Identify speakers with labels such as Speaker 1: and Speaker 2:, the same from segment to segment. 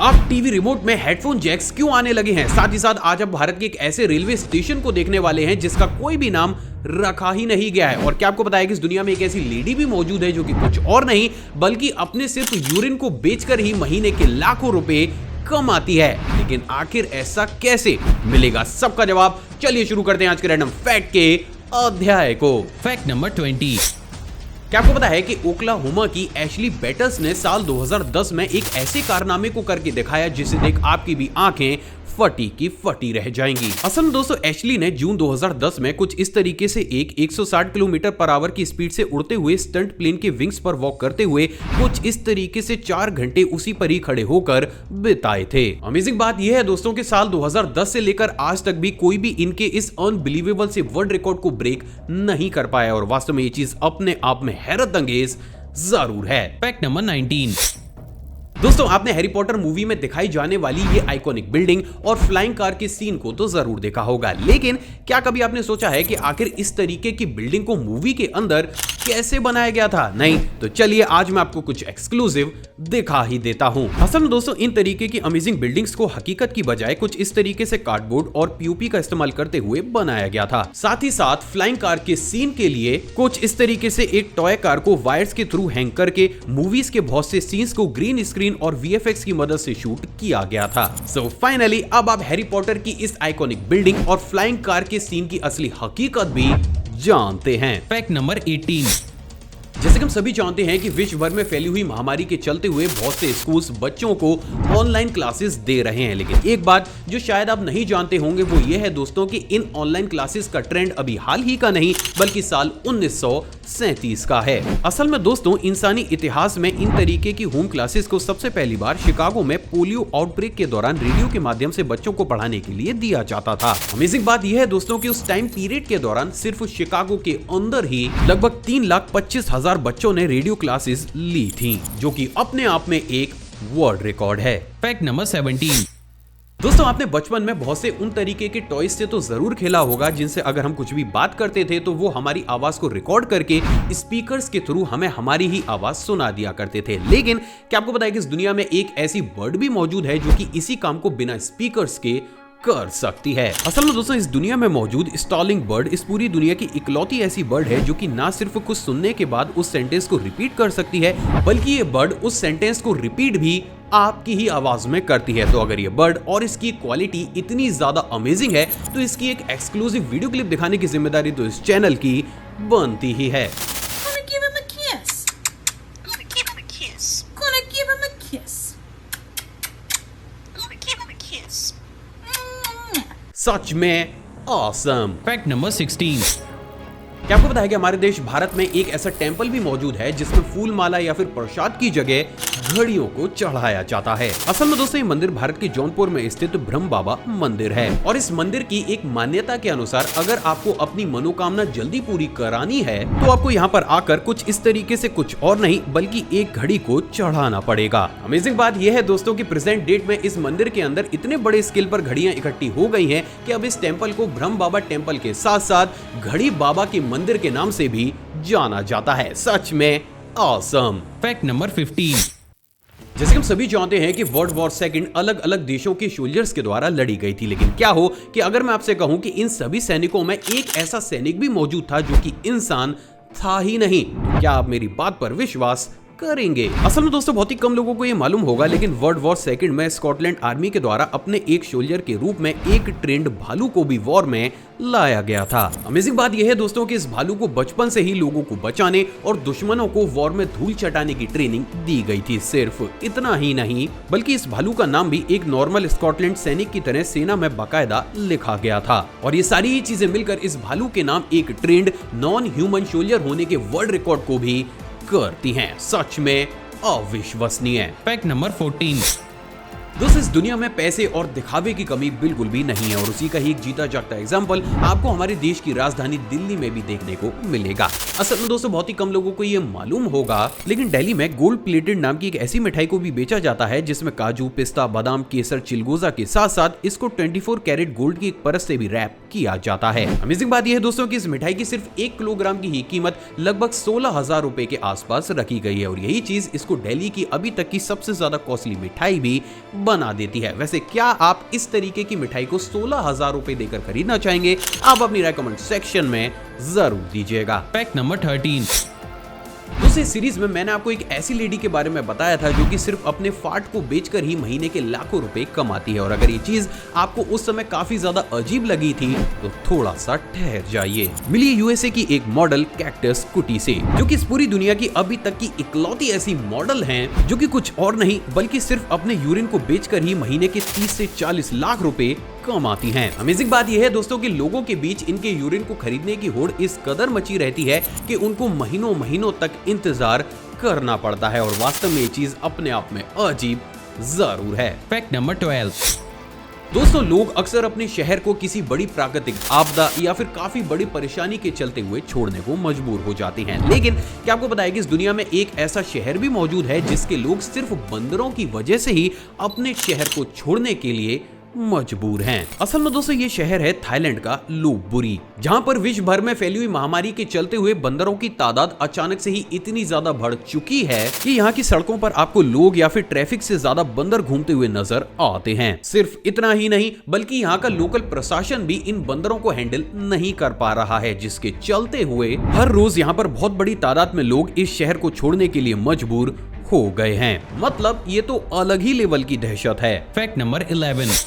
Speaker 1: अब TV remote में headphone jacks क्यों आने लगे हैं, साथ ही साथ आज आप भारत के एक ऐसे रेलवे स्टेशन को देखने वाले हैं जिसका कोई भी नाम रखा ही नहीं गया है। और क्या आपको पता है कि इस दुनिया में एक ऐसी लेडी भी मौजूद है जो कि कुछ और नहीं बल्कि अपने सिर्फ यूरिन को बेचकर ही महीने के लाखों रुपए कमाती है। लेकिन आखिर ऐसा कैसे मिलेगा, सबका जवाब चलिए शुरू करते हैं आज के रैंडम फैक्ट के अध्याय को।
Speaker 2: Fact number 20।
Speaker 1: क्या आपको पता है कि ओक्लाहोमा की एशली बेटस ने साल 2010 में एक ऐसे कारनामे को करके दिखाया जिसे देख आपकी भी आंखें फटी की फटी रह जाएंगी। असल में दोस्तों एशली ने जून 2010 में कुछ इस तरीके से एक 160 किलोमीटर पर आवर की स्पीड से उड़ते हुए स्टंट प्लेन के विंग्स पर वॉक करते हुए कुछ इस तरीके से 4 घंटे उसी पर ही खड़े होकर बिताए थे। अमेजिंग बात यह है दोस्तों कि साल 2010 से लेकर आज तक भी कोई भी इनके इस अनबिलीवेबल से वर्ल्ड रिकॉर्ड को ब्रेक नहीं कर पाया और वास्तव में ये चीज अपने आप में हैरत अंगेज जरूर है।
Speaker 2: Fact number 19।
Speaker 1: दोस्तों आपने हैरी पॉटर मूवी में दिखाई जाने वाली ये आइकॉनिक बिल्डिंग और फ्लाइंग कार के सीन को तो जरूर देखा होगा, लेकिन क्या कभी आपने सोचा है कि आखिर इस तरीके की बिल्डिंग को मूवी के अंदर कैसे बनाया गया था? नहीं तो चलिए आज मैं आपको कुछ एक्सक्लूसिव दिखा ही देता हूं। असल में दोस्तों इन तरीके की अमेजिंग बिल्डिंग्स को हकीकत की बजाय कुछ इस तरीके से कार्डबोर्ड और पीओपी का इस्तेमाल करते हुए बनाया गया था। साथ ही साथ फ्लाइंग कार के सीन के लिए कुछ इस तरीके से एक टॉय कार को वायर्स के थ्रू हैंग करके मूवीज के बहुत से सीन्स को ग्रीन स्क्रीन और वीएफएक्स की मदद से शूट किया गया था। सो फाइनली अब आप हैरी पॉटर की इस आइकॉनिक बिल्डिंग और फ्लाइंग कार के सीन की असली हकीकत भी जानते हैं।
Speaker 2: Fact number 18।
Speaker 1: जैसे कि हम सभी जानते हैं कि विश्व भर में फैली हुई महामारी के चलते हुए बहुत से स्कूल्स बच्चों को ऑनलाइन क्लासेस दे रहे हैं, लेकिन एक बात जो शायद आप नहीं जानते होंगे वो ये है दोस्तों कि इन ऑनलाइन क्लासेस का ट्रेंड अभी हाल ही का नहीं बल्कि साल 1937 का है। असल में दोस्तों इंसानी इतिहास में इन तरीके की होम क्लासेस को सबसे पहली बार शिकागो में पोलियो आउटब्रेक के दौरान रेडियो के माध्यम से बच्चों को पढ़ाने के लिए दिया जाता था। अमेजिंग बात यह है दोस्तों कि उस टाइम पीरियड के दौरान सिर्फ शिकागो के अंदर ही लगभग 3,25,000 बच्चों ने रेडियो क्लासेस ली थी, जो कि अपने आप में एक वर्ल्ड रिकॉर्ड है।
Speaker 2: Fact number 17।
Speaker 1: दोस्तों आपने बचपन में बहुत से उन तरीके के टॉयज से तो जरूर खेला होगा जिनसे अगर हम कुछ भी बात करते थे तो वो हमारी आवाज को रिकॉर्ड करके स्पीकर्स के थ्रू हमें हमारी ही आवाज सुना दिया करते थे। लेकिन क्या आपको पता है कि इस दुनिया में एक ऐसी बर्ड भी मौजूद है जो कि इसी काम को बिना स्पीकर्स के कर सकती है। असल में दोस्तों इस दुनिया में मौजूद स्टॉलिंग बर्ड इस पूरी दुनिया की इकलौती ऐसी बर्ड है जो कि ना सिर्फ कुछ सुनने के बाद उस सेंटेंस को रिपीट कर सकती है बल्कि ये बर्ड उस सेंटेंस को रिपीट भी आपकी ही आवाज में करती है। तो अगर ये बर्ड और इसकी क्वालिटी इतनी ज्यादा अमेजिंग है तो इसकी एक एक्सक्लूसिव वीडियो क्लिप दिखाने की जिम्मेदारी तो इस चैनल की बनती ही है। सच में ऑसम।
Speaker 2: Fact number 16।
Speaker 1: क्या आपको पता है कि हमारे देश भारत में एक ऐसा टेंपल भी मौजूद है जिसमें फूल माला या फिर प्रसाद की जगह घड़ियों को चढ़ाया जाता है। असल में दोस्तों ये मंदिर भारत के जौनपुर में स्थित ब्रह्म बाबा मंदिर है और इस मंदिर की एक मान्यता के अनुसार अगर आपको अपनी मनोकामना जल्दी पूरी करानी है तो आपको यहाँ पर आकर कुछ इस तरीके से कुछ और नहीं बल्कि एक घड़ी को चढ़ाना पड़ेगा। अमेजिंग बात यह है दोस्तों की प्रेजेंट डेट में इस मंदिर के अंदर इतने बड़े स्केल पर घड़ियां इकट्ठी हो गई है कि अब इस टेम्पल को ब्रह्म बाबा टेम्पल के साथ साथ घड़ी बाबा के मंदिर के नाम से भी जाना जाता है। सच में ऑसम।
Speaker 2: Fact number 15।
Speaker 1: जैसे हम सभी जानते हैं कि वर्ल्ड वॉर सेकंड अलग अलग देशों के सोल्जर्स के द्वारा लड़ी गई थी, लेकिन क्या हो कि अगर मैं आपसे कहूं कि इन सभी सैनिकों में एक ऐसा सैनिक भी मौजूद था जो कि इंसान था ही नहीं, क्या आप मेरी बात पर विश्वास करेंगे? असल में दोस्तों बहुत ही कम लोगों को ये मालूम होगा लेकिन वर्ल्ड वॉर सेकंड में स्कॉटलैंड आर्मी के द्वारा अपने एक सोल्जर के रूप में एक ट्रेंड भालू को भी वॉर में लाया गया था। अमेजिंग बात यह है दोस्तों कि इस भालू को बचपन से ही लोगों को बचाने और दुश्मनों को वॉर में धूल चटाने की ट्रेनिंग दी गई थी। सिर्फ इतना ही नहीं बल्कि इस भालू का नाम भी एक नॉर्मल स्कॉटलैंड सैनिक की तरह सेना में बाकायदा लिखा गया था और ये सारी ही चीजें मिलकर इस भालू के नाम एक ट्रेंड नॉन ह्यूमन सोल्जर होने के वर्ल्ड रिकॉर्ड को भी करती हैं। सच में अविश्वसनीय।
Speaker 2: Fact number 14।
Speaker 1: दोस्तों इस दुनिया में पैसे और दिखावे की कमी बिल्कुल भी नहीं है और उसी का ही एक जीता जागता एग्जांपल आपको हमारे देश की राजधानी दिल्ली में भी देखने को मिलेगा। असल में दोस्तों बहुत ही कम लोगों को ये मालूम होगा लेकिन दिल्ली में गोल्ड प्लेटेड नाम की एक ऐसी मिठाई को भी बेचा जाता है जिसमें काजू, पिस्ता, बादाम, केसर, चिलगोजा के साथ साथ इसको 24 कैरेट गोल्ड की एक परत से भी रैप किया जाता है। अमेजिंग बात यह है दोस्तों कि इस मिठाई की सिर्फ 1 किलोग्राम की ही कीमत लगभग 16,000 रुपए के आसपास रखी गई है और यही चीज इसको दिल्ली की अभी तक की सबसे ज्यादा कॉस्टली मिठाई भी बना देती है। वैसे क्या आप इस तरीके की मिठाई को 16,000 रुपए देकर खरीदना चाहेंगे? आप अपनी राय कमेंट सेक्शन में जरूर दीजिएगा।
Speaker 2: Fact number 13।
Speaker 1: दूसरी सीरीज में मैंने आपको एक ऐसी लेडी के बारे में बताया था जो कि सिर्फ अपने फाट को बेचकर ही महीने के लाखों रुपए कमाती है। और अगर ये चीज आपको उस समय काफी ज्यादा अजीब लगी थी तो थोड़ा सा ठहर जाइए। मिलिए यूएसए की एक मॉडल कैक्टस कुटी से, जो कि इस पूरी दुनिया की अभी तक की इकलौती ऐसी मॉडल हैं जो कि कुछ और नहीं बल्कि सिर्फ अपने यूरिन को बेचकर ही महीने के 30 से 40 लाख रुपए कमाती हैं। अमेजिंग बात यह है दोस्तों कि लोगों के बीच इनके यूरिन को खरीदने की होड़ इस कदर मची रहती है कि उनको महीनों महीनों तक इंतजार करना पड़ता है। और वास्तव में ये चीज अपने आप में अजीब जरूर है।
Speaker 2: Fact number 12।
Speaker 1: दोस्तों, लोग अक्सर अपने शहर को किसी बड़ी प्राकृतिक आपदा या फिर काफी बड़ी परेशानी के चलते हुए छोड़ने को मजबूर हो जाते हैं। लेकिन क्या आपको पता है कि इस दुनिया में एक ऐसा शहर भी मौजूद है जिसके लोग सिर्फ बंदरों की वजह से ही अपने शहर को छोड़ने के लिए मजबूर हैं। असल में दोस्तों ये शहर है थाईलैंड का लोपबुरी, जहां पर विश्व भर में फैली हुई महामारी के चलते हुए बंदरों की तादाद अचानक से ही इतनी ज्यादा बढ़ चुकी है कि यहाँ की सड़कों पर आपको लोग या फिर ट्रैफिक से ज्यादा बंदर घूमते हुए नजर आते हैं। सिर्फ इतना ही नहीं बल्कि यहाँ का लोकल प्रशासन भी इन बंदरों को हैंडल नहीं कर पा रहा है, जिसके चलते हुए हर रोज यहाँ पर बहुत बड़ी तादाद में लोग इस शहर को छोड़ने के लिए मजबूर हो गए हैं। मतलब ये तो अलग ही लेवल की दहशत है।
Speaker 2: Fact number 11।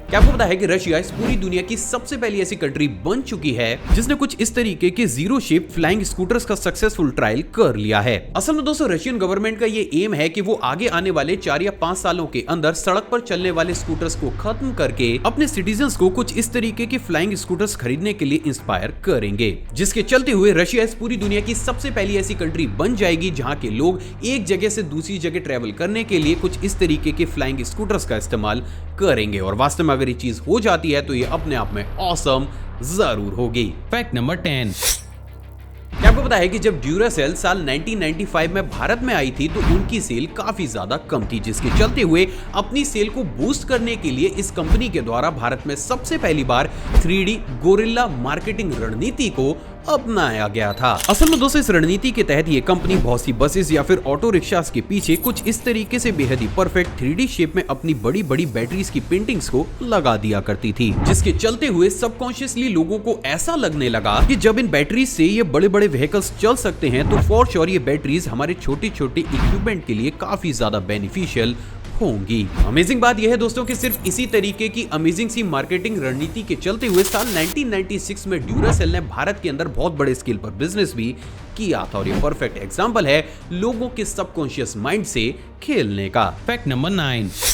Speaker 1: क्या आपको पता है कि रशिया इस पूरी दुनिया की सबसे पहली ऐसी कंट्री बन चुकी है जिसने कुछ इस तरीके के जीरो शिफ्ट फ्लाइंग स्कूटर्स का सक्सेसफुल ट्रायल कर लिया है। असल में दोस्तों रशियन गवर्नमेंट का ये एम है कि वो आगे आने वाले 4 या 5 सालों के अंदर सड़क पर चलने वाले स्कूटर्स को खत्म करके अपने सिटीजन्स को कुछ इस तरीके के फ्लाइंग स्कूटर्स खरीदने के लिए इंस्पायर करेंगे, जिसके चलते हुए रशिया इस पूरी दुनिया की सबसे पहली ऐसी कंट्री बन जाएगी जहाँ के लोग एक जगह से दूसरी जगह ट्रेवल करने के लिए कुछ इस तरीके के फ्लाइंग स्कूटर्स का इस्तेमाल करेंगे। और वास्तव में अगर ये चीज हो जाती है तो ये अपने आप में ऑसम जरूर होगी।
Speaker 2: Fact number 10।
Speaker 1: क्या आपको पता है कि जब ड्यूरासेल साल 1995 में भारत में आई थी तो उनकी सेल काफी ज्यादा कम थी, जिसके चलते हुए अपनी सेल को बूस्ट करने के लिए इस कंपनी के द्वारा भारत में सबसे पहली बार 3D गोरिल्ला मार्केटिंग रणनीति को अपनाया गया था। असल में दोस्तों इस रणनीति के तहत ये कंपनी बहुत सी बसेस या फिर ऑटो रिक्शास के पीछे कुछ इस तरीके से बेहद ही परफेक्ट 3D शेप में अपनी बड़ी बड़ी बैटरीज की पेंटिंग्स को लगा दिया करती थी, जिसके चलते हुए सबकॉन्शियसली लोगों को ऐसा लगने लगा कि जब इन बैटरीज से ये बड़े बड़े व्हीकल्स चल सकते हैं तो फॉर श्योर ये बैटरीज हमारे छोटे छोटे इक्विपमेंट के लिए काफी ज्यादा बेनिफिशियल होंगी। अमेजिंग बात यह है दोस्तों कि सिर्फ इसी तरीके की अमेजिंग सी मार्केटिंग रणनीति के चलते हुए साल 1996 में ड्यूरासेल ने भारत के अंदर बहुत बड़े स्केल पर बिजनेस भी किया था। और ये परफेक्ट एग्जांपल है लोगों के सबकॉन्शियस माइंड से खेलने का।
Speaker 2: Fact number 9।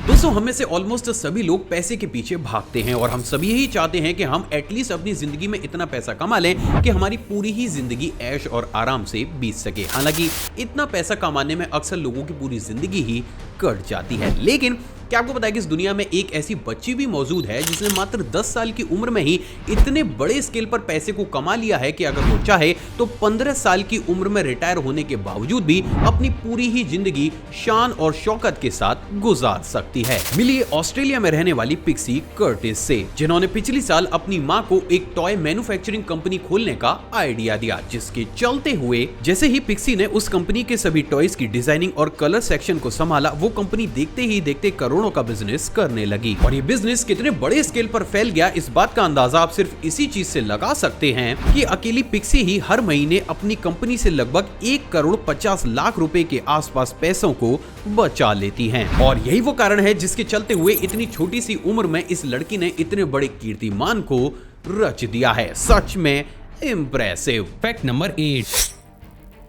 Speaker 1: दोस्तों हम में से ऑलमोस्ट सभी लोग पैसे के पीछे भागते हैं और हम सभी यही चाहते हैं कि हम एटलीस्ट अपनी जिंदगी में इतना पैसा कमा लें कि हमारी पूरी ही जिंदगी ऐश और आराम से बीत सके। हालांकि इतना पैसा कमाने में अक्सर लोगों की पूरी जिंदगी ही कट जाती है। लेकिन क्या आपको पता है कि इस दुनिया में एक ऐसी बच्ची भी मौजूद है जिसने मात्र 10 साल की उम्र में ही इतने बड़े स्केल पर पैसे को कमा लिया है कि अगर वो चाहे तो 15 साल की उम्र में रिटायर होने के बावजूद भी अपनी पूरी ही जिंदगी शान और शौकत के साथ गुजार सकती है। मिलिए ऑस्ट्रेलिया में रहने वाली पिक्सी कर्टिस से, जिन्होंने पिछली साल अपनी माँ को एक टॉय मैन्युफैक्चरिंग कंपनी खोलने का आइडिया दिया, जिसके चलते हुए जैसे ही पिक्सी ने उस कंपनी के सभी टॉयज की डिजाइनिंग और कलर सेक्शन को संभाला, वो कंपनी देखते ही देखते करोड़ों का बिजनेस करने लगी। और ये बिजनेस कितने बड़े स्केल पर फैल गया इस बात का अंदाजा आप सिर्फ इसी चीज से लगा सकते हैं कि अकेली पिक्सी ही हर महीने अपनी कंपनी से लगभग 1,50,00,000 रुपए के आसपास पैसों को बचा लेती हैं। और यही वो कारण है जिसके चलते हुए इतनी छोटी सी उम्र में इस लड़की ने इतने बड़े कीर्तिमान को रच दिया है। सच में इम्प्रेसिव।
Speaker 2: Fact number 8।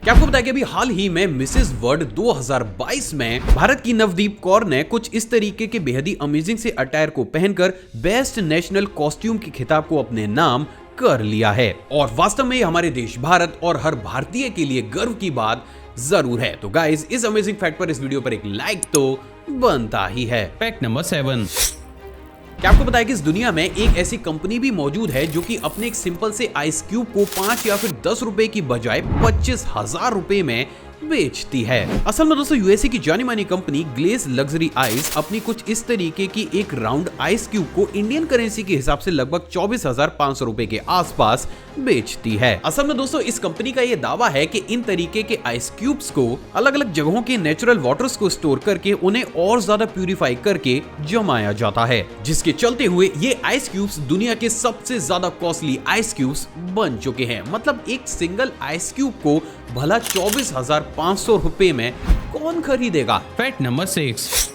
Speaker 1: क्या आपको पता है कि अभी हाल ही में मिसेस वर्ल्ड 2022 में भारत की नवदीप कौर ने कुछ इस तरीके के बेहद ही अमेजिंग से अटायर को पहनकर बेस्ट नेशनल कॉस्ट्यूम के खिताब को अपने नाम कर लिया है। और वास्तव में हमारे देश भारत और हर भारतीय के लिए गर्व की बात जरूर है। तो गाइस इस अमेजिंग फैक्ट पर इस वीडियो पर एक लाइक तो बनता ही है।
Speaker 2: Fact number 7।
Speaker 1: क्या आपको पता है कि इस दुनिया में एक ऐसी कंपनी भी मौजूद है जो कि अपने एक सिंपल से आइस क्यूब को 5 या फिर 10 रुपए की बजाय 25,000 रुपए में बेचती है। असल में दोस्तों यूएसए की जानी मानी कंपनी ग्लेज लग्जरी आइस अपनी कुछ इस तरीके की एक राउंड आइस क्यूब को इंडियन करेंसी के हिसाब से लगभग 24,500 रुपए के आसपास बेचती है। असल में दोस्तों इस कंपनी का ये दावा है कि इन तरीके के आइस क्यूब्स को अलग अलग जगहों के नेचुरल वाटर्स को स्टोर करके उन्हें और ज्यादा प्यूरिफाई करके जमाया जाता है, जिसके चलते हुए ये आइस क्यूब्स दुनिया के सबसे ज्यादा कॉस्टली आइस क्यूब्स बन चुके हैं। मतलब एक सिंगल आइस क्यूब को भला 24,500 रुपए में कौन खरीदेगा।
Speaker 2: Fact number 6।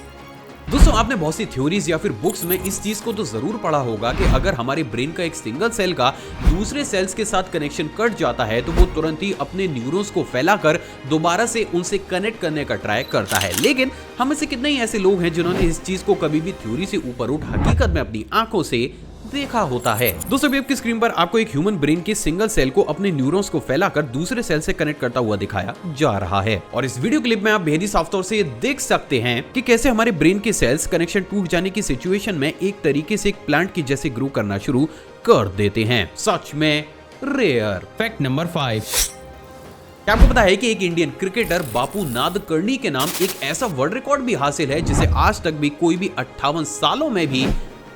Speaker 1: दोस्तों आपने बहुत सी थ्योरीज या फिर बुक्स में इस चीज को तो जरूर पढ़ा होगा कि अगर हमारे ब्रेन का एक सिंगल सेल का दूसरे सेल्स के साथ कनेक्शन कट जाता है तो वो तुरंत ही अपने न्यूरॉन्स को फैलाकर दोबारा से उनसे कनेक्ट करने का ट्राई करता है। लेकिन हम में से कितने ही ऐसे लोग हैं जिन्होंने इस चीज को कभी भी थ्योरी से ऊपर उठ हकीकत में अपनी आंखों से देखा होता है। दोस्तों अभी आपकी स्क्रीन पर आपको एक ह्यूमन ब्रेन के सिंगल सेल को अपने न्यूरॉन्स को फैलाकर दूसरे सेल से कनेक्ट करता हुआ दिखाया जा रहा है और इस वीडियो क्लिप में आप बेहद साफ तौर से देख सकते हैं कि कैसे हमारे ब्रेन के सेल्स कनेक्शन टूट जाने की सिचुएशन में एक तरीके से एक प्लांट की जैसे ग्रो करना शुरू कर देते हैं। सच में रेयर।
Speaker 2: Fact number 5।
Speaker 1: क्या आपको पता है कि एक इंडियन क्रिकेटर बापू नादकर्णी के नाम एक ऐसा वर्ल्ड रिकॉर्ड भी हासिल है जिसे आज तक भी कोई भी 58 सालों में भी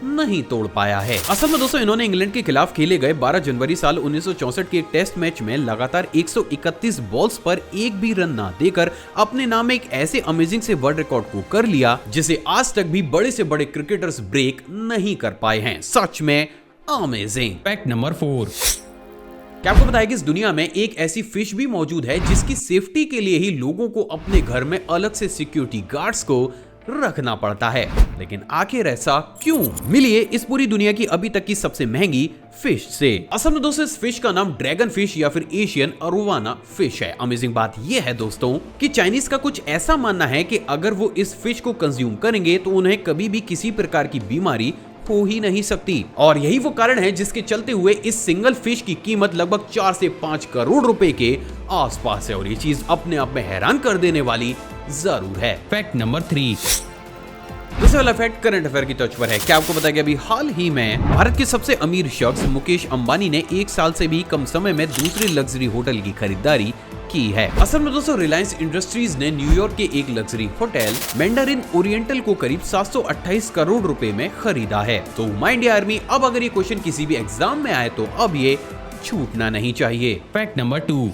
Speaker 1: नहीं तोड़ पाया है। असल में दोस्तों इन्होंने इंग्लैंड के खिलाफ खेले गए 12 जनवरी साल 1964 के एक टेस्ट मैच में लगातार 131 बॉल्स पर एक भी रन ना देकर अपने नाम एक ऐसे अमेजिंग से वर्ल्ड रिकॉर्ड को कर लिया जिसे आज तक भी बड़े से बड़े क्रिकेटर्स ब्रेक नहीं कर पाए हैं। सच में अमेजिंग।
Speaker 2: Fact number 4।
Speaker 1: क्या आपको पता है कि इस दुनिया में एक ऐसी फिश भी मौजूद है जिसकी सेफ्टी के लिए ही लोगों को अपने घर में अलग से सिक्योरिटी गार्ड्स को रखना पड़ता है। लेकिन आखिर ऐसा क्यों? मिलिए इस पूरी दुनिया की अभी तक की सबसे महंगी फिश से। असल में दोस्तों इस फिश का नाम ड्रैगन फिश या फिर एशियन अरोवाना फिश है। अमेजिंग बात यह है दोस्तों कि चाइनीज का कुछ ऐसा मानना है कि अगर वो इस फिश को कंज्यूम करेंगे तो उन्हें कभी भी किसी प्रकार की बीमारी हो ही नहीं सकती और यही वो कारण है जिसके चलते हुए इस सिंगल फिश की कीमत लगभग 4 से 5 करोड़ रुपए के आसपास है और ये चीज अपने आप में हैरान कर देने वाली जरूर है।
Speaker 2: Fact number 3।
Speaker 1: दूसरा वाला फैक्ट करंट अफेयर की टच पर है। क्या आपको पता है कि अभी हाल ही में भारत के सबसे अमीर शख्स मुकेश अंबानी ने 1 साल से भी कम समय में दूसरे लग्जरी होटल की खरीदारी की है। असल में दोस्तों रिलायंस इंडस्ट्रीज ने न्यूयॉर्क के एक लग्जरी होटल मैंडारिन ओरिएंटल को करीब 728 करोड़ रुपए में खरीदा है। तो माय इंडिया आर्मी, अब अगर ये क्वेश्चन किसी भी एग्जाम में आए तो अब ये छूटना नहीं चाहिए।
Speaker 2: Fact number 2।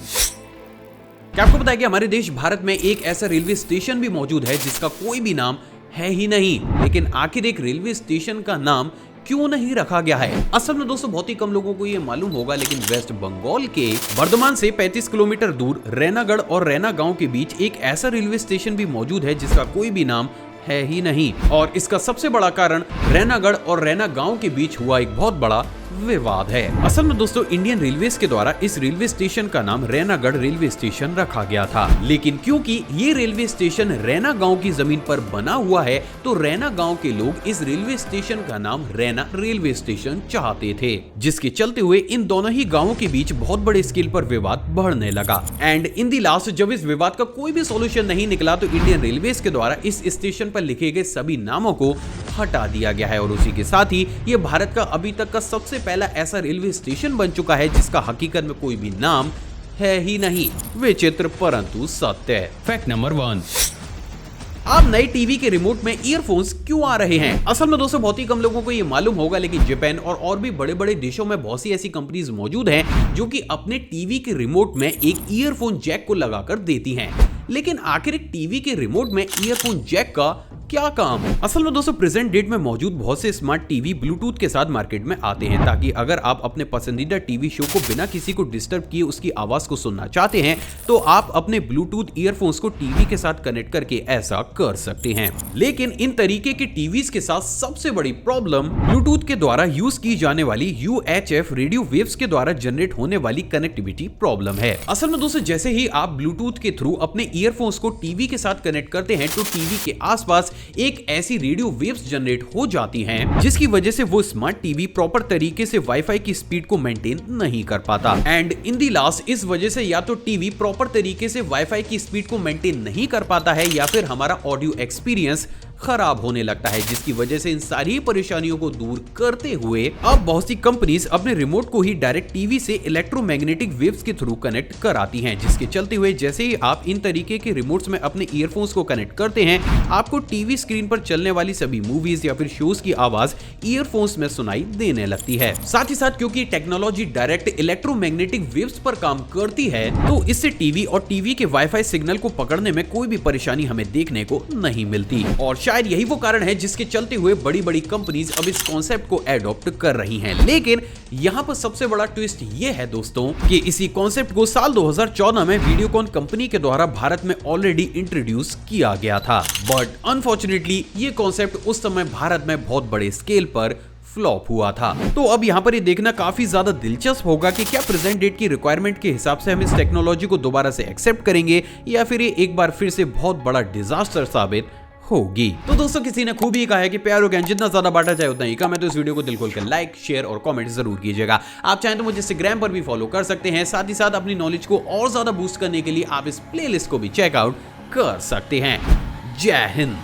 Speaker 1: क्या आपको पता है कि हमारे देश भारत में एक ऐसा रेलवे स्टेशन भी मौजूद है जिसका कोई भी नाम है ही नहीं, लेकिन आखिर एक रेलवे स्टेशन का नाम क्यों नहीं रखा गया है? असल में दोस्तों बहुत ही कम लोगों को ये मालूम होगा, लेकिन वेस्ट बंगाल के बर्धमान से 35 किलोमीटर दूर रैनागढ़ और रैना गांव के बीच एक ऐसा रेलवे स्टेशन भी मौजूद है जिसका कोई भी नाम है ही नहीं और इसका सबसे बड़ा कारण रैनागढ़ और रैना गांव के बीच हुआ एक बहुत बड़ा विवाद है। असल में दोस्तों इंडियन रेलवेज के द्वारा इस रेलवे स्टेशन का नाम रैनागढ़ रेलवे स्टेशन रखा गया था, लेकिन क्योंकि ये रेलवे स्टेशन रैना गांव की जमीन पर बना हुआ है तो रैना गांव के लोग इस रेलवे स्टेशन का नाम रैना रेलवे स्टेशन चाहते थे, जिसके चलते हुए इन दोनों ही गांवों के बीच बहुत बड़े स्केल पर विवाद बढ़ने लगा। एंड इन दी लास्ट जब इस विवाद का कोई भी सॉल्यूशन नहीं निकला तो इंडियन रेलवेज के द्वारा इस स्टेशन पर लिखे गए सभी नामों को हटा दिया गया है और उसी के साथ ही ये भारत का अभी तक का सबसे पहला ऐसा रेलवे स्टेशन बन चुका है जिसका हकीकत में कोई भी नाम है ही नहीं। विचित्र परंतु सत्य है।
Speaker 2: Fact number 1।
Speaker 1: आप नए टीवी के रिमोट में ईयरफोन्स क्यों आ रहे हैं? असल में दोस्तों बहुत ही कम लोगों को ये मालूम होगा, लेकिन जापान और भी बड़े बड़े देशों में बहुत सी ऐसी कंपनीज मौजूद हैं जो कि अपने टीवी के रिमोट में एक ईयरफोन जैक को लगाकर देती हैं। लेकिन आखिर एक टीवी के रिमोट में ईयरफोन जैक का क्या काम? असल में दोस्तों प्रेजेंट डेट में मौजूद बहुत से स्मार्ट टीवी ब्लूटूथ के साथ मार्केट में आते हैं, ताकि अगर आप अपने पसंदीदा टीवी शो को बिना किसी को डिस्टर्ब किए उसकी आवाज को सुनना चाहते हैं तो आप अपने ब्लूटूथ ईयरफोन्स को टीवी के साथ कनेक्ट करके ऐसा कर सकते हैं। लेकिन इन तरीके के टीवीज के साथ सबसे बड़ी प्रॉब्लम ब्लूटूथ के द्वारा यूज की जाने वाली UHF रेडियो वेव्स के द्वारा जनरेट होने वाली कनेक्टिविटी प्रॉब्लम है। असल में दोस्तों जैसे ही आप ब्लूटूथ के थ्रू अपने ईयरफोन्स को टीवी के साथ कनेक्ट करते हैं तो टीवी के आसपास एक ऐसी रेडियो वेव्स जनरेट हो जाती हैं जिसकी वजह से वो स्मार्ट टीवी प्रॉपर तरीके से वाईफाई की स्पीड को मेंटेन नहीं कर पाता। एंड इन दी लास्ट इस वजह से या तो टीवी प्रॉपर तरीके से वाईफाई की स्पीड को मेंटेन नहीं कर पाता है या फिर हमारा ऑडियो एक्सपीरियंस खराब होने लगता है, जिसकी वजह से इन सारी परेशानियों को दूर करते हुए अब बहुत सी कंपनीज अपने रिमोट को ही डायरेक्ट टीवी से इलेक्ट्रोमैग्नेटिक वेव्स के थ्रू कनेक्ट कराती हैं, जिसके चलते हुए जैसे ही आप इन तरीके के रिमोट्स में अपने ईयरफोन्स को कनेक्ट करते हैं, आपको टीवी स्क्रीन पर चलने वाली सभी मूवीज या फिर शोज की आवाज ईयरफोन्स में सुनाई देने लगती है। साथ ही साथ क्योंकि टेक्नोलॉजी डायरेक्ट इलेक्ट्रोमैग्नेटिक वेव्स पर काम करती है, तो इससे टीवी और टीवी के वाईफाई सिग्नल को पकड़ने में कोई भी परेशानी हमें देखने को नहीं मिलती। और शायद यही वो कारण है जिसके चलते हुए बड़ी बड़ी कंपनीज अब इस कॉन्सेप्ट को एडॉप्ट कर रही हैं। लेकिन यहाँ पर सबसे बड़ा ट्विस्ट ये है दोस्तों कि इसी कॉन्सेप्ट को साल 2014 में वीडियोकॉन कंपनी के द्वारा भारत में ऑलरेडी इंट्रोड्यूस किया गया था, बट अनफॉर्चुनेटली ये कॉन्सेप्ट उस समय भारत में बहुत बड़े स्केल पर फ्लॉप हुआ था। तो अब यहाँ पर ये देखना काफी ज्यादा दिलचस्प होगा कि क्या प्रेजेंट डेट की रिक्वायरमेंट के हिसाब से हम इस टेक्नोलॉजी को दोबारा से एक्सेप्ट करेंगे या फिर ये एक बार फिर से बहुत बड़ा डिजास्टर साबित होगी। तो दोस्तों किसी ने खूब ही कहा है कि प्यार और ज्ञान जितना ज्यादा बांटा जाए उतना ही कम है, तो इस वीडियो को दिल खोल कर लाइक, शेयर और कमेंट जरूर कीजिएगा। आप चाहें तो मुझे इंस्टाग्राम पर भी फॉलो कर सकते हैं। साथ ही साथ अपनी नॉलेज को और ज्यादा बूस्ट करने के लिए आप इस प्लेलिस्ट को भी चेकआउट कर सकते हैं। जय हिंद।